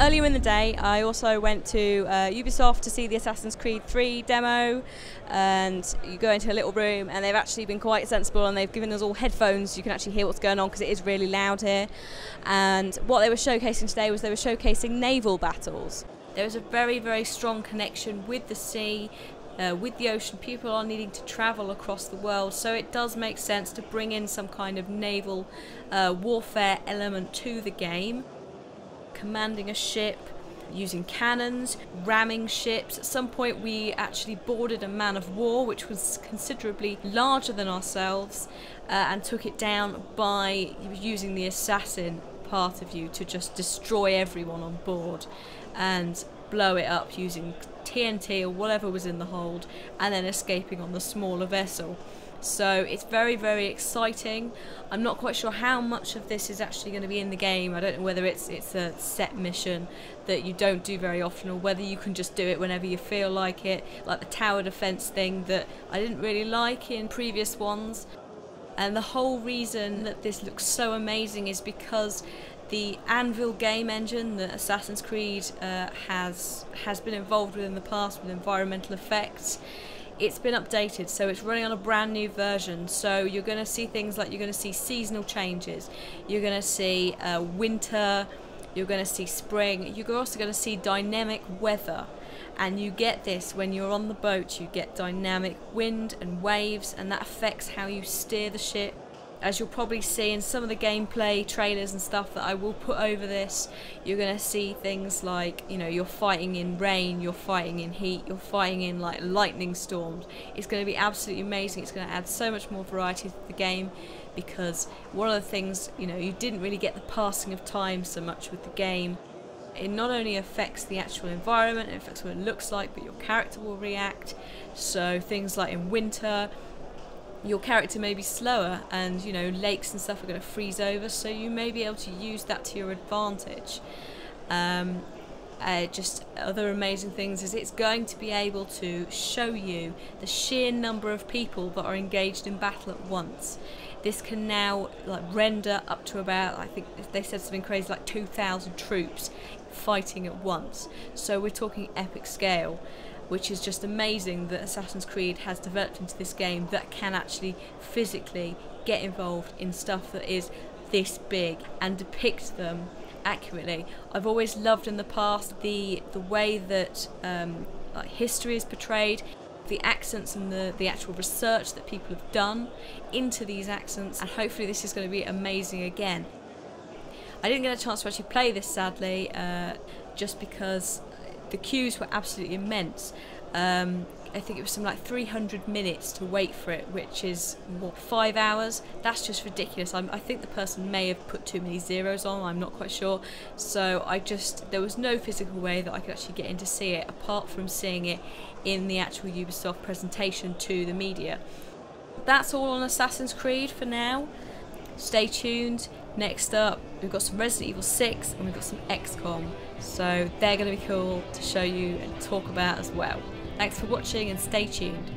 earlier in the day, I also went to Ubisoft to see the Assassin's Creed 3 demo, and you go into a little room and they've actually been quite sensible and they've given us all headphones. You can actually hear what's going on because it is really loud here. And what they were showcasing today was they were showcasing naval battles. There is a very, very strong connection with the sea, with the ocean. People are needing to travel across the world, so it does make sense to bring in some kind of naval warfare element to the game. Commanding a ship, using cannons, ramming ships. At some point we actually boarded a man of war which was considerably larger than ourselves and took it down by using the assassin part of you to just destroy everyone on board and blow it up using TNT or whatever was in the hold, and then escaping on the smaller vessel. So it's very, very exciting. I'm not quite sure how much of this is actually going to be in the game. I don't know whether it's a set mission that you don't do very often, or whether you can just do it whenever you feel like it, like the tower defense thing that I didn't really like in previous ones. And the whole reason that this looks so amazing is because the Anvil game engine that Assassin's Creed has been involved with in the past with environmental effects, it's been updated, so it's running on a brand new version. So you're going to see things like, you're going to see seasonal changes, you're going to see winter, you're going to see spring, you're also going to see dynamic weather. And you get this when you're on the boat, you get dynamic wind and waves, and that affects how you steer the ship. As you'll probably see in some of the gameplay trailers and stuff that I will put over this, you're going to see things like, you know, you're fighting in rain, you're fighting in heat, you're fighting in like lightning storms. It's going to be absolutely amazing. It's going to add so much more variety to the game, because one of the things, you know, you didn't really get the passing of time so much with the game. It not only affects the actual environment, it affects what it looks like, but your character will react. So things like in winter, your character may be slower and, you know, lakes and stuff are going to freeze over, so you may be able to use that to your advantage. Just other amazing things is it's going to be able to show you the sheer number of people that are engaged in battle at once. This can now like render up to about, I think they said something crazy like 2,000 troops fighting at once. So we're talking epic scale, which is just amazing that Assassin's Creed has developed into this game that can actually physically get involved in stuff that is this big and depict them accurately. I've always loved in the past the way that like history is portrayed, the accents and the actual research that people have done into these accents, and hopefully this is going to be amazing again. I didn't get a chance to actually play this, sadly, just because the queues were absolutely immense. I think it was something like 300 minutes to wait for it, which is, what, 5 hours? That's just ridiculous. I think the person may have put too many zeros on, I'm not quite sure. So there was no physical way that I could actually get in to see it, apart from seeing it in the actual Ubisoft presentation to the media. That's all on Assassin's Creed for now. Stay tuned. Next up, we've got some Resident Evil 6 and we've got some XCOM. So they're going to be cool to show you and talk about as well. Thanks for watching and stay tuned.